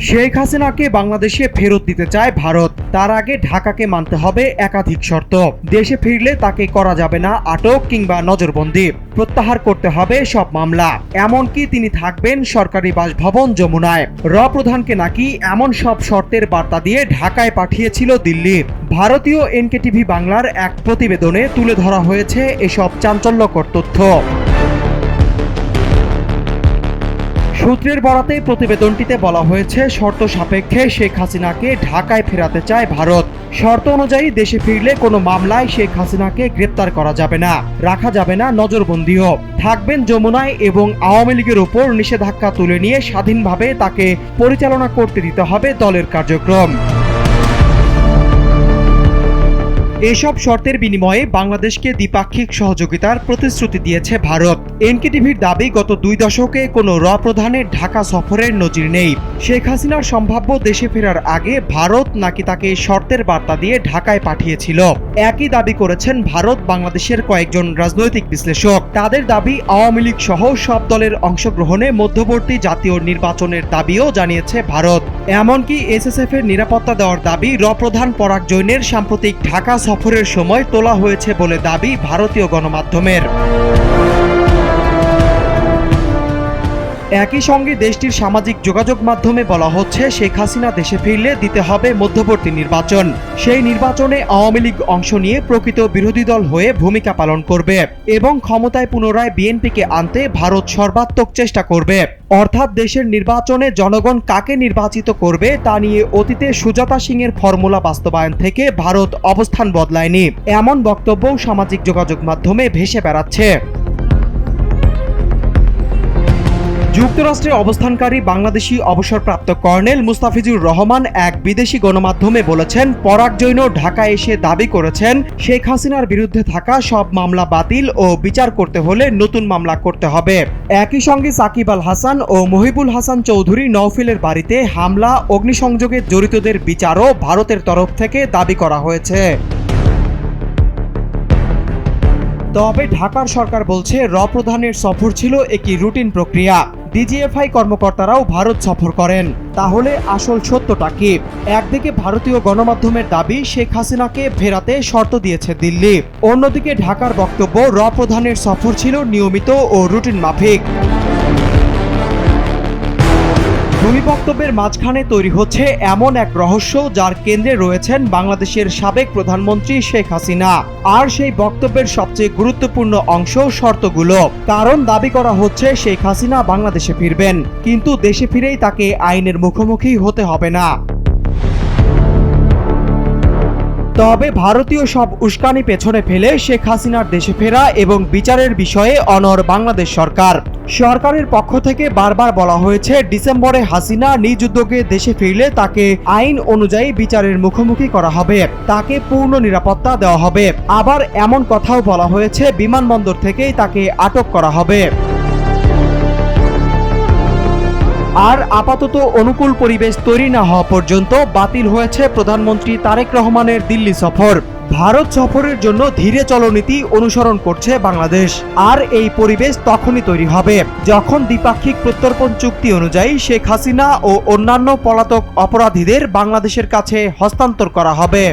শেখ হাসিনাকে বাংলাদেশে ফেরত দিতে চায় ভারত। তার আগে ঢাকাকে মানতে হবে একাধিক শর্ত। দেশে ফিরলে তাকে করা যাবে না আটক কিংবা নজরবন্দি, প্রত্যাহার করতে হবে সব মামলা। এমনকি তিনি থাকবেন সরকারি বাসভবন যমুনায়। প্রধানকে নাকি এমন সব শর্তের বার্তা দিয়ে ঢাকায় পাঠিয়েছিল দিল্লি। ভারতীয় এনকেটিভি বাংলার এক প্রতিবেদনে তুলে ধরা হয়েছে এসব চাঞ্চল্যকর তথ্য। সূত্রের বরাতে প্রতিবেদনটিতে বলা হয়েছে, শর্ত সাপেক্ষে শেখ হাসিনাকে ঢাকায় ফেরাতে চায় ভারত। শর্ত অনুযায়ী দেশে ফিরলে কোনো মামলায় শেখ হাসিনাকে গ্রেপ্তার করা যাবে না, রাখা যাবে না নজরবন্দিও। থাকবেন যমুনায় এবং আওয়ামী লীগের উপর নিষেধাজ্ঞা তুলে নিয়ে স্বাধীনভাবে তাকে পরিচালনা করতে দিতে হবে দলের কার্যক্রম। এসব শর্তের বিনিময়ে বাংলাদেশকে দ্বিপাক্ষিক সহযোগিতার প্রতিশ্রুতি দিয়েছে ভারত। এনকেটিভির দাবি, গত 2 দশকে কোনো প্রধানের ঢাকা সফরের নজির নেই। শেখ হাসিনার সম্ভাব্য দেশে ফেরার আগে ভারত নাকি তাকে শর্তের বার্তা দিয়ে ঢাকায় পাঠিয়েছিল। একই দাবি করেছেন ভারত বাংলাদেশের কয়েকজন রাজনৈতিক বিশ্লেষক। তাদের দাবি, আওয়ামী লীগ সহ সব দলের অংশগ্রহণে মধ্যবর্তী জাতীয় নির্বাচনের দাবিও জানিয়েছে ভারত। এমনকি এসএসএফ এর নিরাপত্তা দেওয়ার দাবি প্রধান পরাগ জৈনের সাম্প্রতিক ঢাকা সফরের সময় তোলা হয়েছে বলে দাবি ভারতীয় গণমাধ্যমের। একই সঙ্গে দেশটির সামাজিক যোগাযোগ মাধ্যমে বলা হচ্ছে, শেখ হাসিনা দেশে ফিরলে দিতে হবে মধ্যবর্তী নির্বাচন। সেই নির্বাচনে আওয়ামী লীগ অংশ নিয়ে প্রকৃত বিরোধী দল হয়ে ভূমিকা পালন করবে এবং ক্ষমতায় পুনরায় বিএনপিকে আনতে ভারত সর্বাত্মক চেষ্টা করবে। অর্থাৎ দেশের নির্বাচনে জনগণ কাকে নির্বাচিত করবে তা নিয়ে অতীতে সুজাতা সিংয়ের ফর্মুলা বাস্তবায়ন থেকে ভারত অবস্থান বদলায়নি, এমন বক্তব্যও সামাজিক যোগাযোগ মাধ্যমে ভেসে বেড়াচ্ছে। যুক্তরাষ্ট্রে অবস্থানকারী বাংলাদেশি অবসরপ্রাপ্ত কর্নেল মুস্তাফিজুর রহমান এক বিদেশি গণমাধ্যমে বলেছেন, পরাগ জৈন ঢাকায় এসে দাবি করেছেন, শেখ হাসিনার বিরুদ্ধে থাকা সব মামলা বাতিল ও বিচার করতে হলে নতুন মামলা করতে হবে। একই সঙ্গে সাকিব আল হাসান ও মহিবুল হাসান চৌধুরী নওফিলের বাড়িতে হামলা, অগ্নিসংযোগে জড়িতদের বিচারও ভারতের তরফ থেকে দাবি করা হয়েছে। তবে ঢাকার সরকার বলছে, প্রধানের সফর ছিল একটি রুটিন প্রক্রিয়া। ডিজিএফআই কর্মকর্তারাও ভারত সফর করেন। তাহলে আসল সত্যটা কি? একদিকে ভারতীয় গণমাধ্যমের দাবি, শেখ হাসিনাকে ফেরাতে শর্ত দিয়েছে দিল্লি। অন্যদিকে ঢাকার বক্তব্য, প্রধানের সফর ছিল নিয়মিত ও রুটিন মাফিক। দুই বক্তব্যের মাঝখানে তৈরি হচ্ছে এমন এক রহস্য, যার কেন্দ্রে রয়েছেন বাংলাদেশের সাবেক প্রধানমন্ত্রী শেখ হাসিনা। আর সেই বক্তব্যের সবচেয়ে গুরুত্বপূর্ণ অংশ শর্তগুলো। কারণ দাবি করা হচ্ছে, শেখ হাসিনা বাংলাদেশে ফিরবেন, কিন্তু দেশে ফিরেই তাকে আইনের মুখোমুখি হতে হবে না। তবে ভারতীয় সব উস্কানি পেছনে ফেলে শেখ হাসিনার দেশে ফেরা এবং বিচারের বিষয়ে অনড় বাংলাদেশ সরকার। সরকারের পক্ষ থেকে বারবার বলা হয়েছে, ডিসেম্বরে হাসিনা নিজ উদ্যোগে দেশে ফিরলে তাকে আইন অনুযায়ী বিচারের মুখোমুখি করা হবে, তাকে পূর্ণ নিরাপত্তা দেওয়া হবে। আবার এমন কথাও বলা হয়েছে, বিমানবন্দর থেকেই তাকে আটক করা হবে। আর আপাতত অনুকূল পরিবেশ তৈরি না হওয়া পর্যন্ত বাতিল হয়েছে প্রধানমন্ত্রী তারেক রহমানের দিল্লি সফর। ভারত সফরের জন্য ধীরে চলনীতি অনুসরণ করছে বাংলাদেশ। আর এই পরিবেশ তখনই তৈরি হবে যখন দ্বিপাক্ষিক প্রত্যর্পণ চুক্তি অনুযায়ী শেখ হাসিনা ও অন্যান্য পলাতক অপরাধীদের বাংলাদেশের কাছে হস্তান্তর করা হবে।